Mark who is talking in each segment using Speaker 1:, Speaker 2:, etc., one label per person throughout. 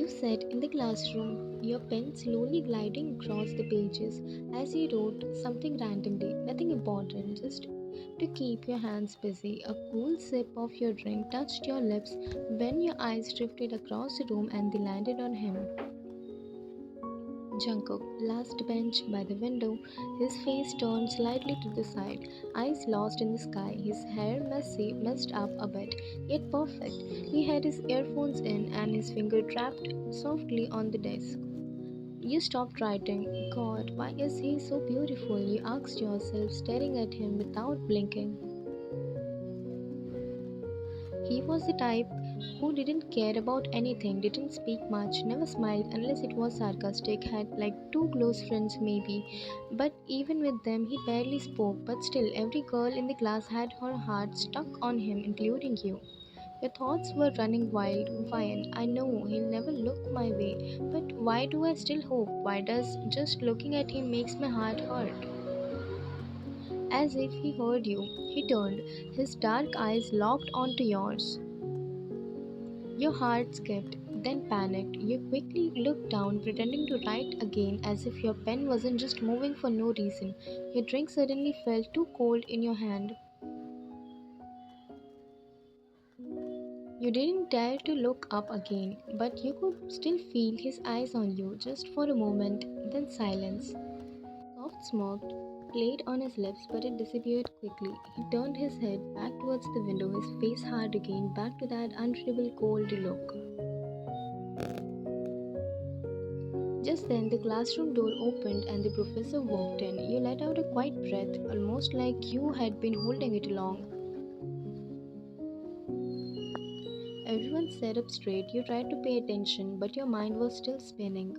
Speaker 1: You sat in the classroom, your pen slowly gliding across the pages as you wrote something randomly, nothing important, just to keep your hands busy. A cool sip of your drink touched your lips when your eyes drifted across the room and they landed on him. Jungkook, last bench by the window, his face turned slightly to the side, eyes lost in the sky, his hair messed up a bit, yet perfect. He had his earphones in and his finger trapped softly on the desk. You stopped writing. God, why is he so beautiful? You asked yourself, staring at him without blinking. He was the type who didn't care about anything, didn't speak much, never smiled unless it was sarcastic, had like two close friends maybe, but even with them he barely spoke. But still, every girl in the class had her heart stuck on him, including you. Your thoughts were running wild. Fine, I know he'll never look my way, but why do I still hope? Why does just looking at him makes my heart hurt? As if he heard you, he turned, his dark eyes locked onto yours. Your heart skipped, then panicked. You quickly looked down, pretending to write again as if your pen wasn't just moving for no reason. Your drink suddenly felt too cold in your hand. You didn't dare to look up again, but you could still feel his eyes on you just for a moment, then silence. Soft smoke played on his lips, but it disappeared quickly. He turned his head back towards the window, his face hard again, back to that unreadable cold look. Just then, the classroom door opened and the professor walked in. You let out a quiet breath, almost like you had been holding it along. Everyone sat up straight. You tried to pay attention, but your mind was still spinning.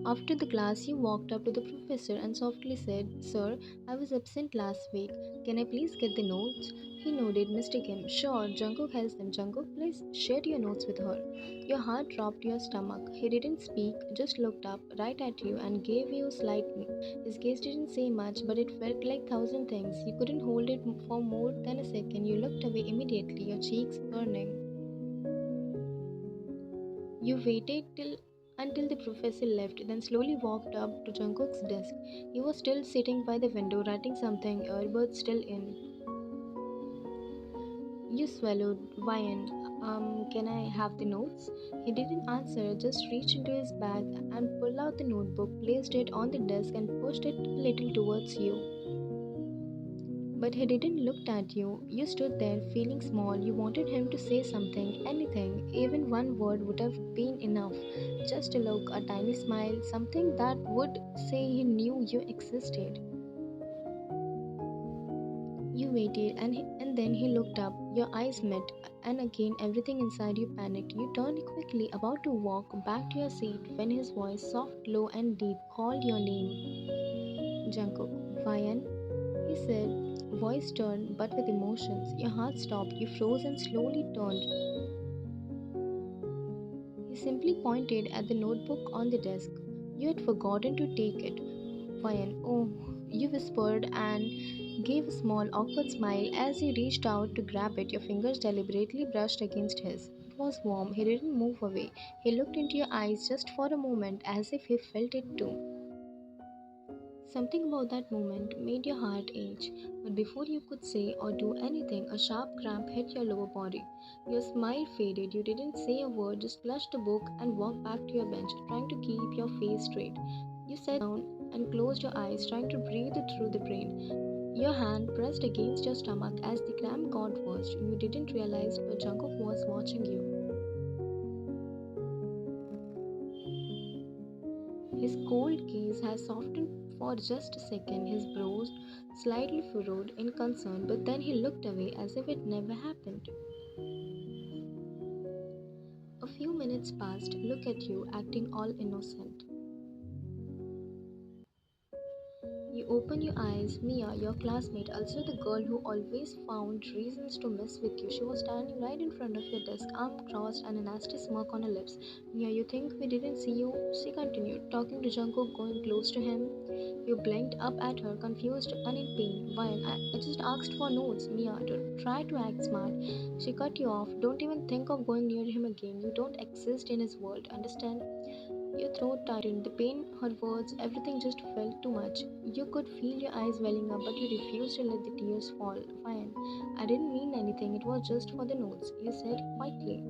Speaker 1: After the class, you walked up to the professor and softly said, Sir, I was absent last week. Can I please get the notes? He nodded, Mr. Kim. Sure, Jungkook has them. Jungkook, please share your notes with her. Your heart dropped to your stomach. He didn't speak, just looked up right at you and gave you a slight wink. His gaze didn't say much, but it felt like thousand things. You couldn't hold it for more than a second. You looked away immediately, your cheeks burning. You waited till until the professor left, then slowly walked up to Jungkook's desk. He was still sitting by the window, writing something, earbuds still in. You swallowed. Ryan, can I have the notes? He didn't answer, just reached into his bag and pulled out the notebook, placed it on the desk, and pushed it a little towards you. But he didn't look at you. You stood there feeling small. You wanted him to say something, anything, even one word would have been enough. Just a look, a tiny smile, something that would say he knew you existed. You waited and then he looked up. Your eyes met, and again everything inside you panicked. You turned quickly, about to walk back to your seat when his voice, soft, low, and deep, called your name. Jungkook, Vian, he said, voice turned but with emotions. Your heart stopped, you froze and slowly turned. He simply pointed at the notebook on the desk. You had forgotten to take it. Vian, oh, you whispered and gave a small, awkward smile as you reached out to grab it. Your fingers deliberately brushed against his. It was warm. He didn't move away. He looked into your eyes just for a moment as if he felt it too. Something about that moment made your heart ache, but before you could say or do anything, a sharp cramp hit your lower body. Your smile faded, you didn't say a word, just clutched the book and walked back to your bench, trying to keep your face straight. You sat down and closed your eyes, trying to breathe through the brain. Your hand pressed against your stomach as the cramp got worse. You didn't realize, but Jungkook was watching you. His cold gaze had softened for just a second, his brows slightly furrowed in concern, but then he looked away as if it never happened. A few minutes passed, look at you, acting all innocent. You You open your eyes. Mia, your classmate, also the girl who always found reasons to mess with you. She was standing right in front of your desk, arm crossed and a nasty smirk on her lips. Mia, you think we didn't see you? She continued, talking to Jungkook, going close to him. You blinked up at her, confused and in pain. Why? I just asked for notes, Mia, to try to act smart. She cut you off. Don't even think of going near him again. You don't exist in his world, understand? Your throat tightened, the pain, her words, everything just felt too much. You could feel your eyes welling up, but you refused to let the tears fall. Fine. I didn't mean anything, it was just for the notes, you said quietly.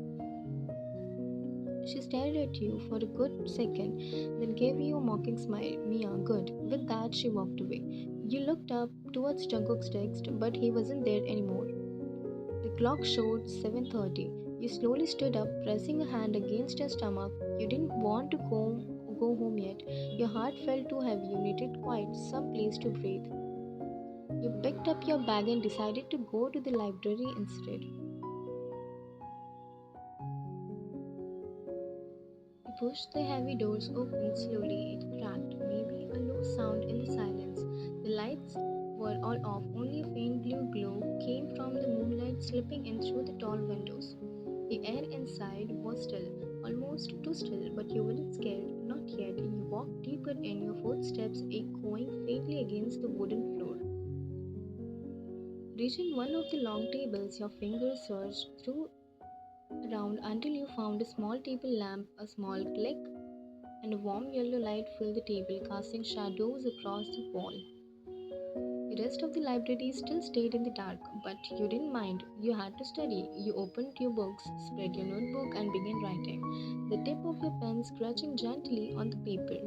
Speaker 1: She stared at you for a good second, then gave you a mocking smile. Mia, good. With that, she walked away. You looked up towards Jungkook's text, but he wasn't there anymore. The clock showed 7:30. You slowly stood up, pressing a hand against your stomach. You didn't want to go home yet. Your heart felt too heavy. You needed quiet, some place to breathe. You picked up your bag and decided to go to the library instead. You pushed the heavy doors open slowly. It cracked, maybe a low sound in the silence. The lights were all off. Only a faint blue glow came from the moonlight slipping in through the tall windows. The air inside was still, almost too still, but you weren't scared, not yet. You walked deeper in, your footsteps echoing faintly against the wooden floor. Reaching one of the long tables, your fingers searched through around until you found a small table lamp, a small click, and a warm yellow light filled the table, casting shadows across the wall. The rest of the library still stayed in the dark, but you didn't mind. You had to study. You opened your books, spread your notebook, and began writing. The tip of your pen scratching gently on the paper.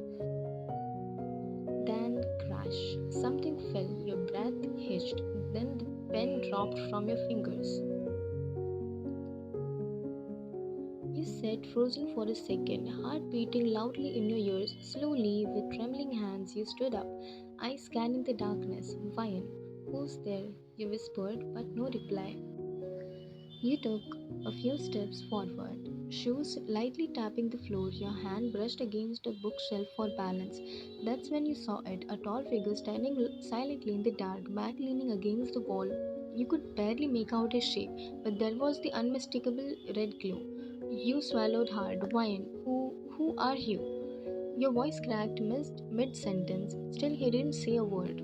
Speaker 1: Then, crash. Something fell. Your breath hitched. Then the pen dropped from your fingers. You sat frozen for a second, heart beating loudly in your ears. Slowly, with trembling hands, you stood up, eyes scanning the darkness. Vian, who's there? You whispered, but no reply. You took a few steps forward, shoes lightly tapping the floor. Your hand brushed against a bookshelf for balance. That's when you saw it, a tall figure standing silently in the dark, back leaning against the wall. You could barely make out his shape, but there was the unmistakable red glow. You swallowed hard. Wine, who are you? Your voice cracked mid sentence. Still, he didn't say a word.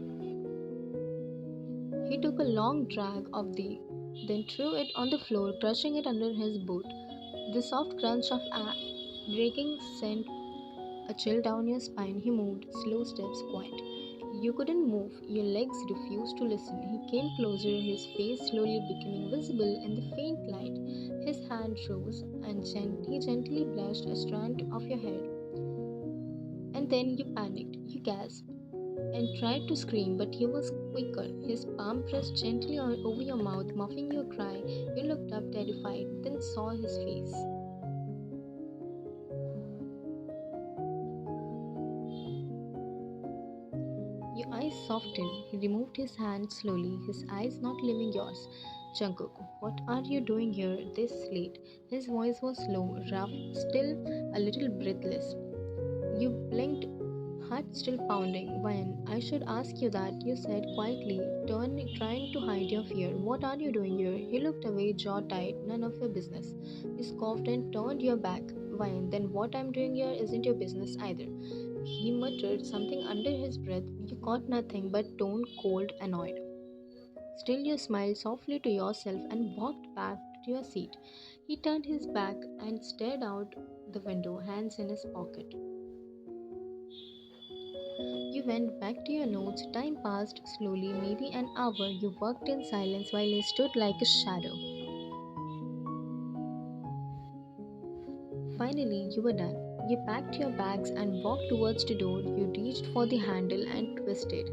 Speaker 1: He took a long drag of the, then threw it on the floor, crushing it under his boot. The soft crunch of breaking sent a chill down your spine. He moved, slow steps, quiet. You couldn't move. Your legs refused to listen. He came closer, his face slowly becoming visible in the faint light. His hand rose and he gently brushed a strand of your hair. And then you panicked. You gasped and tried to scream, but he was quicker. His palm pressed gently over your mouth, muffling your cry. You looked up terrified, then saw his face. Your eyes softened. He removed his hand slowly, his eyes not leaving yours. Jungkook, what are you doing here this late? His voice was low, rough, still a little breathless. You blinked, heart still pounding. When I should ask you that, you said quietly, trying to hide your fear. What are you doing here? He looked away, jaw tight. None of your business. You scoffed and turned your back. Wine, then what I'm doing here isn't your business either. He muttered something under his breath. You caught nothing but tone cold, annoyed. Still, you smiled softly to yourself and walked back to your seat. He turned his back and stared out the window, hands in his pocket. You went back to your notes. Time passed slowly, maybe an hour. You worked in silence while he stood like a shadow. Finally, you were done. You packed your bags and walked towards the door. You reached for the handle and twisted.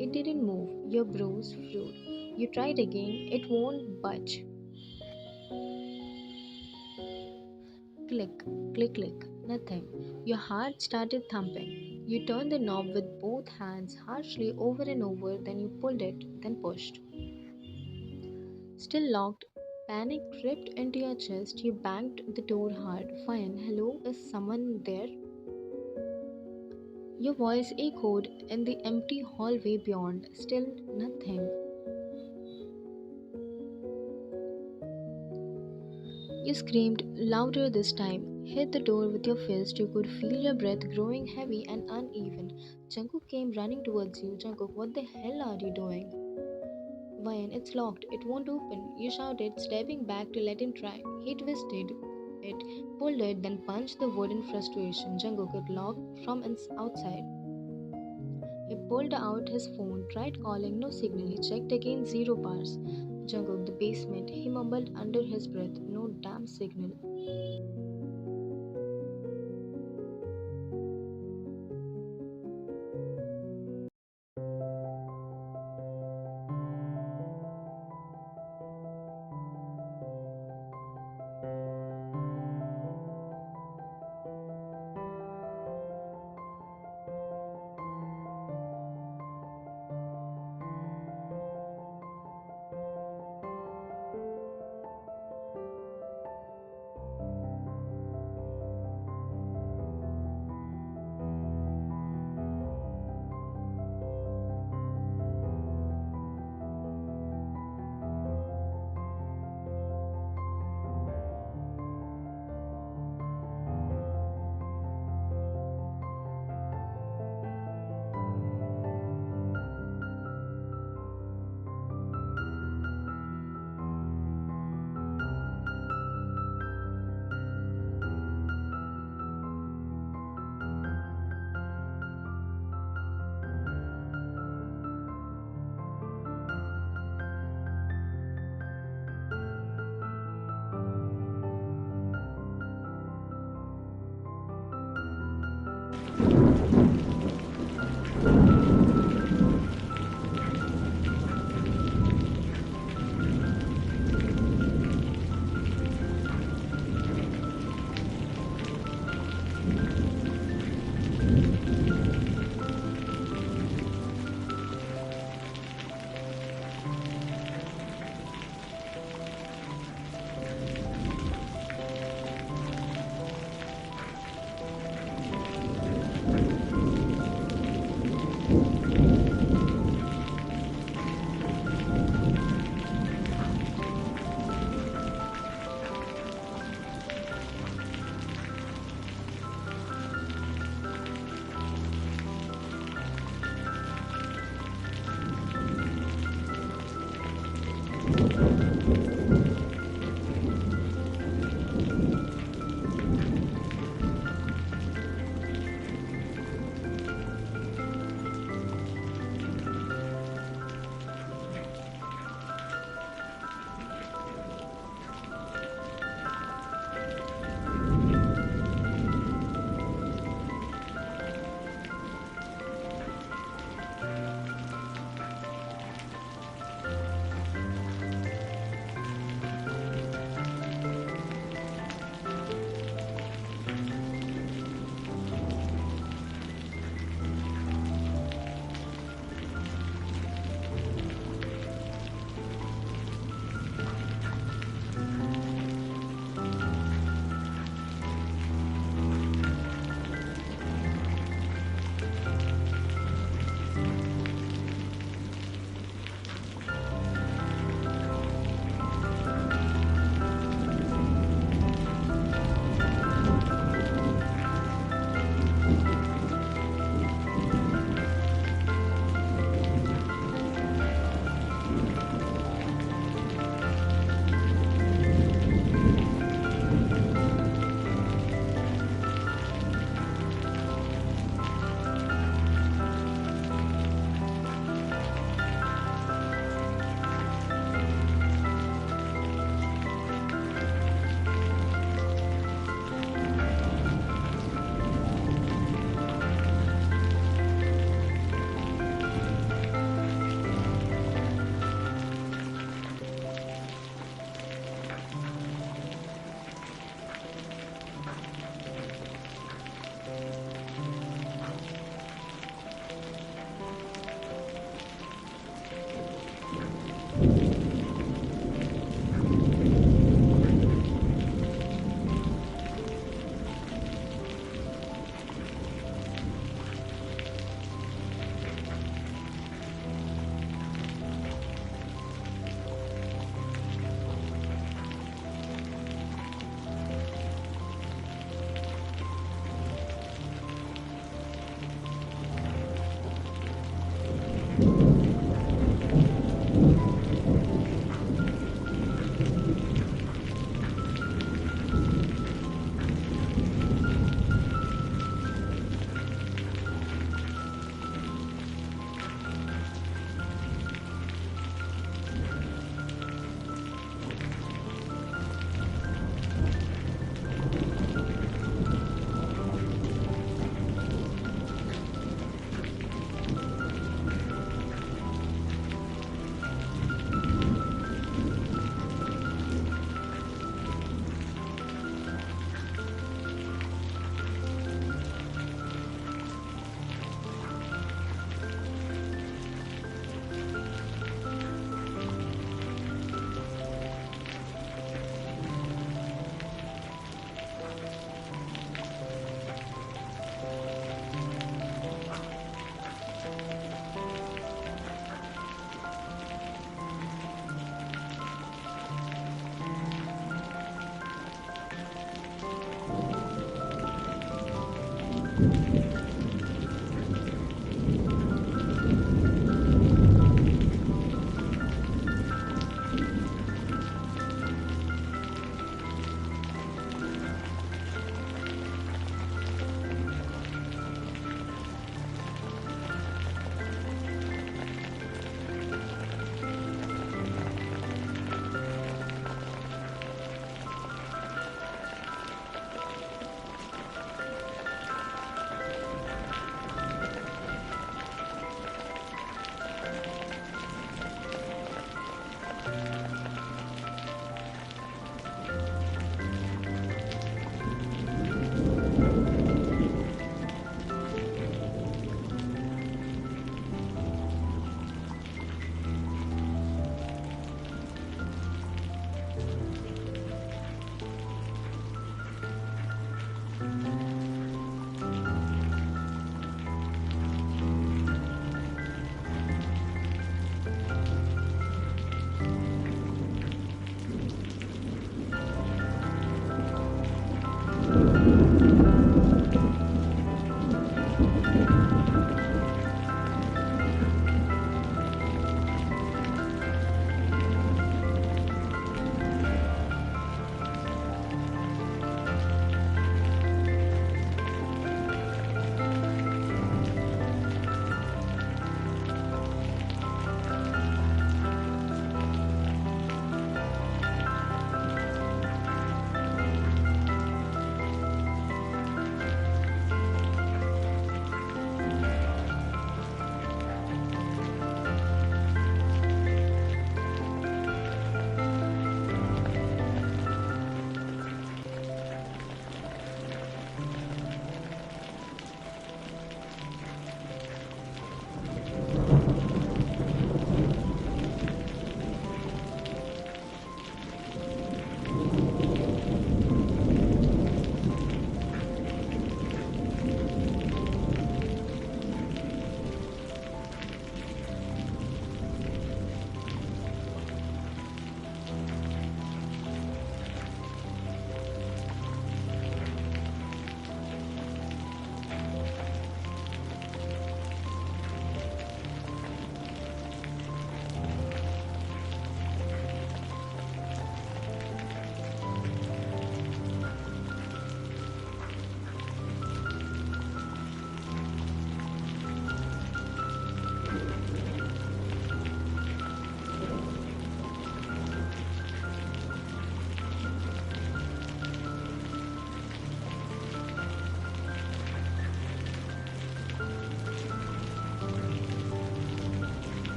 Speaker 1: It didn't move. Your brows furrowed. You tried again. It won't budge. Click, click, click. Nothing. Your heart started thumping. You turned the knob with both hands harshly over and over, then you pulled it, then pushed. Still locked, panic crept into your chest. You banged the door hard. Fine. Hello? Is someone there? Your voice echoed in the empty hallway beyond. Still nothing. You screamed louder this time, hit the door with your fist. You could feel your breath growing heavy and uneven. Jungkook came running towards you. Jungkook, what the hell are you doing? Ryan, it's locked. It won't open. You shouted, stepping back to let him try. He twisted it, pulled it, then punched the wood in frustration. Jungkook, it locked from outside. He pulled out his phone, tried calling, no signal. He checked again, zero bars. Jungkook, the basement. He mumbled under his breath, no damn signal.